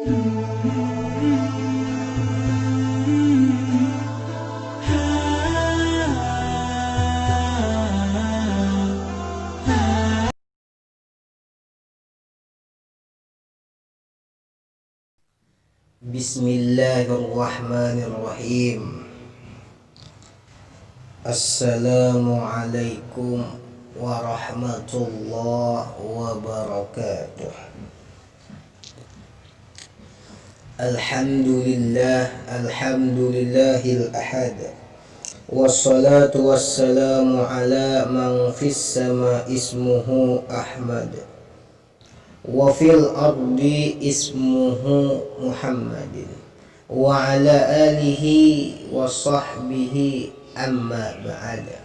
Bismillahirrahmanirrahim. Assalamualaikum warahmatullahi wabarakatuh. Alhamdulillahil ahad. Wassalatu wassalamu ala man fis sama ismuhu Ahmad wa fil ardi ismuhu Muhammadin wa ala alihi wa sahbihi amma ba'da.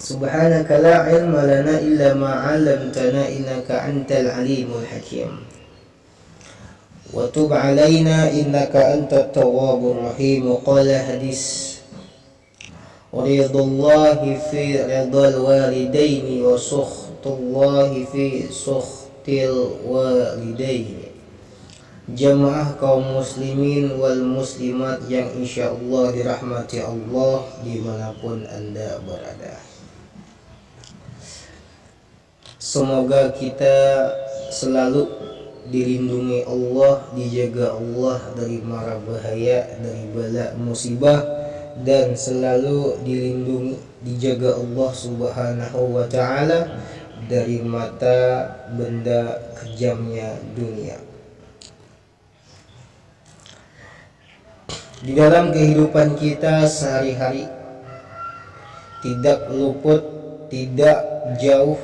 Subhanaka la ilma lana illa ma 'allamtana innaka antal alimul hakim. Wa tub 'alaina innaka antat tawwabur rahim. Qala hadis ridallahi fi ridal walidaini wa sukhtullahi fi sukhtil walidaini. Jamaah kaum muslimin wal muslimat yang insyaallah dirahmati Allah dimanapun anda berada. Semoga kita selalu dilindungi Allah, dijaga Allah dari mara bahaya, dari bala musibah, dan selalu dilindungi, dijaga Allah subhanahu wa ta'ala dari mata benda kejamnya dunia. Di dalam kehidupan kita sehari-hari tidak luput, tidak jauh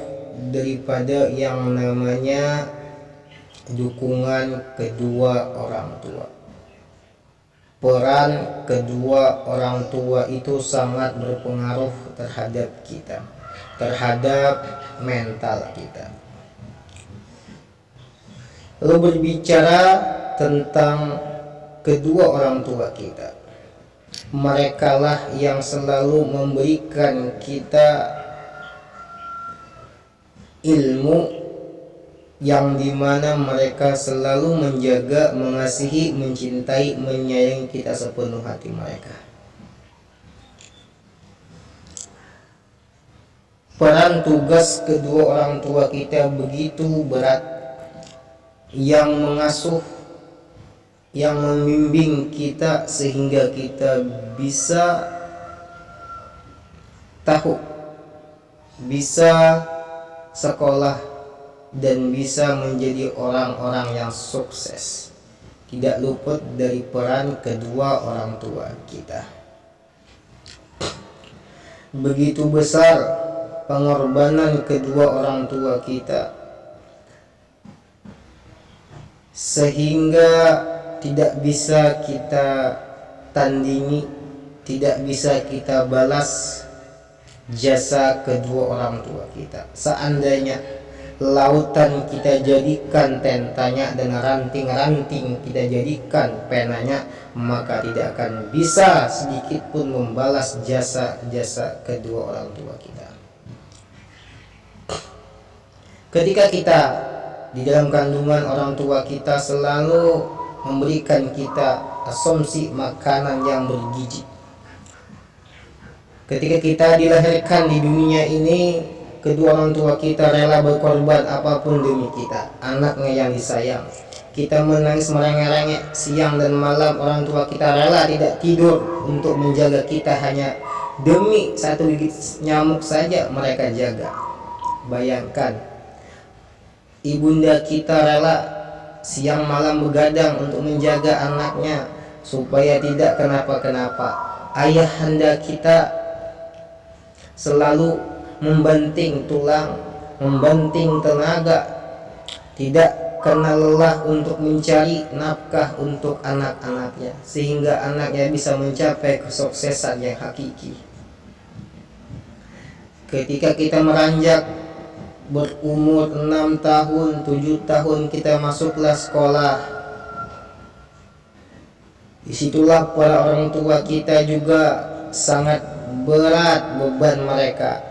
daripada yang namanya dukungan kedua orang tua. Peran kedua orang tua itu sangat berpengaruh terhadap kita, terhadap mental kita. Lalu berbicara tentang kedua orang tua kita, merekalah yang selalu memberikan kita ilmu, yang dimana mereka selalu menjaga, mengasihi, mencintai, menyayangi kita sepenuh hati mereka. Peran tugas kedua orang tua kita begitu berat, yang mengasuh, yang membimbing kita sehingga kita bisa tahu, bisa sekolah, dan bisa menjadi orang-orang yang sukses. Tidak luput dari peran kedua orang tua kita. Begitu besar pengorbanan kedua orang tua kita, sehingga tidak bisa kita tandingi, tidak bisa kita balas jasa kedua orang tua kita. Seandainya lautan kita jadikan tentanya dan ranting-ranting kita jadikan penanya, maka tidak akan bisa sedikit pun membalas jasa-jasa kedua orang tua kita. Ketika kita di dalam kandungan orang tua kita selalu memberikan kita asumsi makanan yang bergizi. Ketika kita dilahirkan di dunia ini, kedua orang tua kita rela berkorban apapun demi kita, anaknya yang disayang. Kita menangis merengek-rengek siang dan malam, orang tua kita rela tidak tidur untuk menjaga kita, hanya demi satu gigit nyamuk saja mereka jaga. Bayangkan, ibunda kita rela siang malam begadang untuk menjaga anaknya supaya tidak kenapa-kenapa. Ayahanda kita selalu membanting tulang, membanting tenaga, tidak kenal lelah untuk mencari nafkah untuk anak-anaknya, sehingga anaknya bisa mencapai kesuksesan yang hakiki. Ketika kita meranjak berumur 6 tahun, 7 tahun, kita masuklah sekolah. Disitulah para orang tua kita juga sangat berat beban mereka,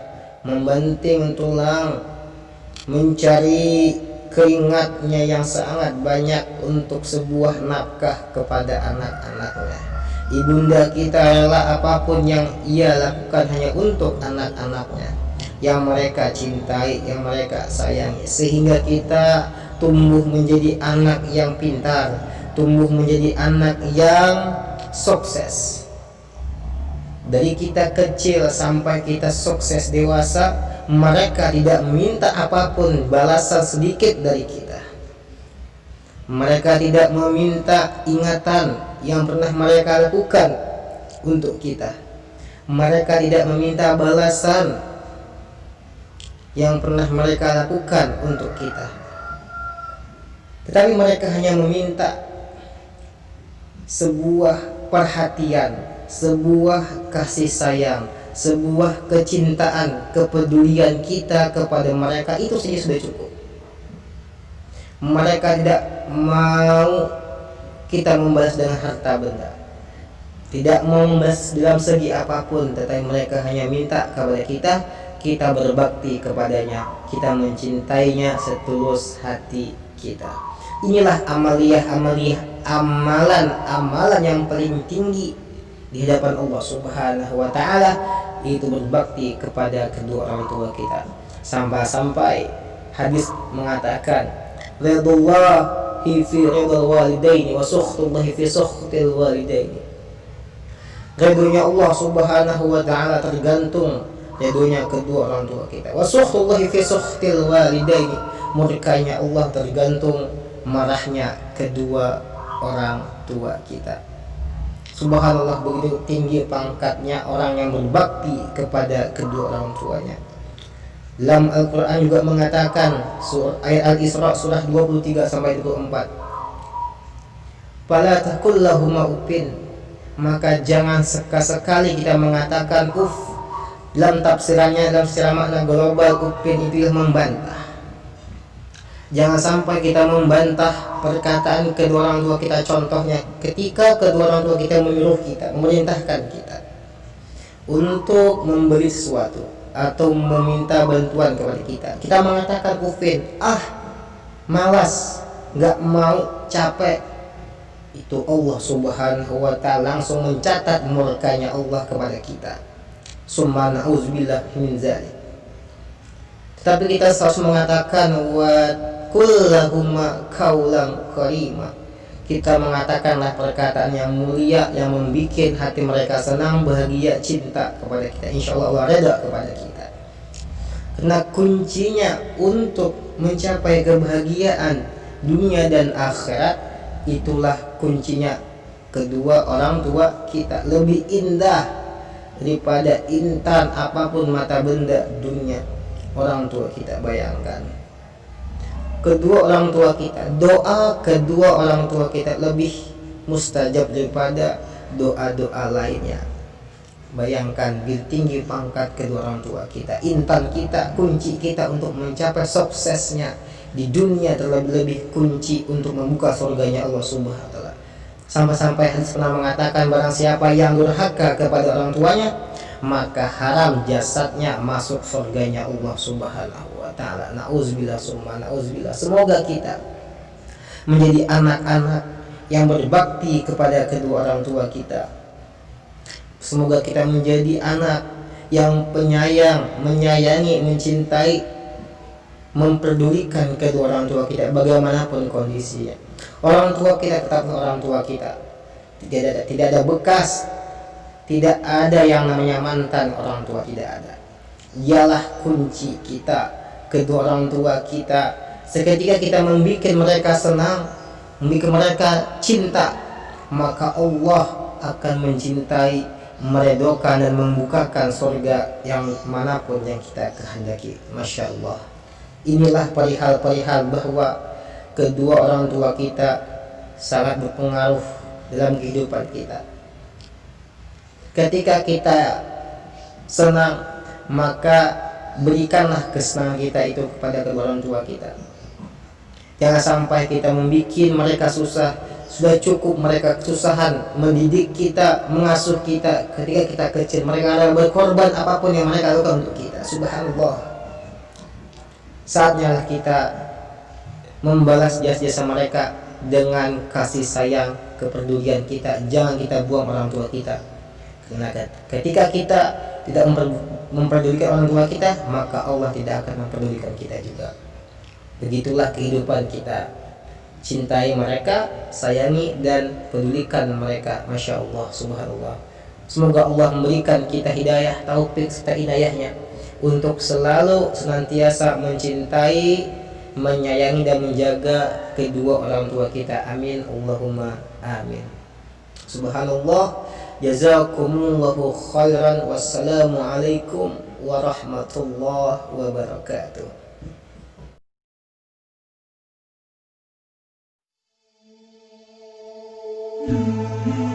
membanting tulang, mencari keringatnya yang sangat banyak untuk sebuah nafkah kepada anak-anaknya. Ibunda kita rela apapun yang ia lakukan hanya untuk anak-anaknya yang mereka cintai, yang mereka sayangi, sehingga kita tumbuh menjadi anak yang pintar, tumbuh menjadi anak yang sukses. Dari kita kecil sampai kita sukses dewasa, mereka tidak meminta apapun balasan sedikit dari kita. Mereka tidak meminta ingatan yang pernah mereka lakukan untuk kita. Mereka tidak meminta balasan yang pernah mereka lakukan untuk kita. Tetapi mereka hanya meminta sebuah perhatian, sebuah kasih sayang, sebuah kecintaan, kepedulian kita kepada mereka. Itu saja sudah cukup. Mereka tidak mau kita membalas dengan harta benda, tidak mau membalas dalam segi apapun, tetapi mereka hanya minta kepada kita berbakti kepadanya, kita mencintainya setulus hati kita. Inilah amalan yang paling tinggi di hadapan Allah Subhanahu wa taala, itu berbakti kepada kedua orang tua kita. Sampai hadis mengatakan, ridwallahi fi ridwal walidaini wa sukhtullahi fi sukhtil walidaini. Ridhonya Allah Subhanahu wa taala tergantung ridhonya kedua orang tua kita. Wa sukhtullahi fi sukhtil walidaini. Murkanya Allah tergantung marahnya kedua orang tua kita. Subhanallah, begitu tinggi pangkatnya orang yang berbakti kepada kedua orang tuanya. Dalam Al-Quran juga mengatakan, ayat Al-Isra surah 23 sampai 24, fala taqul lahuma uffin, maka jangan sekali kita mengatakan uff. Dalam tafsirannya, dalam secara makna global, uffin itu membantah. Jangan sampai kita membantah perkataan kedua orang tua kita. Contohnya ketika kedua orang tua kita menyuruh kita, memerintahkan kita untuk membeli sesuatu atau meminta bantuan kepada kita, kita mengatakan ufin, malas, gak mau, capek. Itu Allah Subhanahu wa ta'ala langsung mencatat murkanya Allah kepada kita. Summa na'udzubillah min dzalik. Tetapi kita harus mengatakan wa kullahuma kaulan karima. Kita mengatakanlah perkataan yang mulia yang membuat hati mereka senang, bahagia, cinta kepada kita. Insya Allah Allah reda kepada kita. Karena kuncinya untuk mencapai kebahagiaan dunia dan akhirat, itulah kuncinya kedua orang tua kita. Lebih indah daripada intan apapun mata benda dunia orang tua kita. Bayangkan kedua orang tua kita, doa kedua orang tua kita lebih mustajab daripada doa-doa lainnya. Bayangkan bil tinggi pangkat kedua orang tua kita, intan kita, kunci kita untuk mencapai suksesnya di dunia, terlebih-lebih kunci untuk membuka surganya Allah Subhanahu wa taala. Sampai-sampai hadis pernah mengatakan, barang siapa yang durhaka kepada orang tuanya, maka haram jasadnya masuk surganya Allah Subhanahu wa ta'ala. Na'udzubillah summa na'udzubillah. Semoga kita menjadi anak-anak yang berbakti kepada kedua orang tua kita. Semoga kita menjadi anak yang penyayang, menyayangi, mencintai, memperdulikan kedua orang tua kita bagaimanapun kondisinya. Orang tua kita tetap orang tua kita. Tidak ada bekas, tidak ada yang namanya mantan orang tua, tidak ada. Ialah kunci kita, kedua orang tua kita. Seketika kita membuat mereka senang, membuat mereka cinta, maka Allah akan mencintai, meredokan dan membukakan surga yang manapun yang kita kehendaki. Masya Allah. Inilah perihal-perihal bahwa kedua orang tua kita sangat berpengaruh dalam kehidupan kita. Ketika kita senang, maka berikanlah kesenangan kita itu kepada kedua orang tua kita. Jangan sampai kita membuat mereka susah. Sudah cukup mereka kesusahan mendidik kita, mengasuh kita ketika kita kecil. Mereka ada berkorban apapun yang mereka lakukan untuk kita. Subhanallah. Saatnya kita membalas jasa-jasa mereka dengan kasih sayang, kepedulian kita. Jangan kita buang orang tua kita, karena ketika kita tidak memperdulikan orang tua kita, maka Allah tidak akan memperdulikan kita juga. Begitulah kehidupan kita. Cintai mereka, sayangi dan pedulikan mereka. Masya Allah, subhanallah. Semoga Allah memberikan kita hidayah, taufik serta hidayahnya untuk selalu senantiasa mencintai, menyayangi dan menjaga kedua orang tua kita. Amin, Allahumma amin. Subhanallah. Jazakumullahu khairan. Wassalamualaikum warahmatullahi wabarakatuh. Thank you.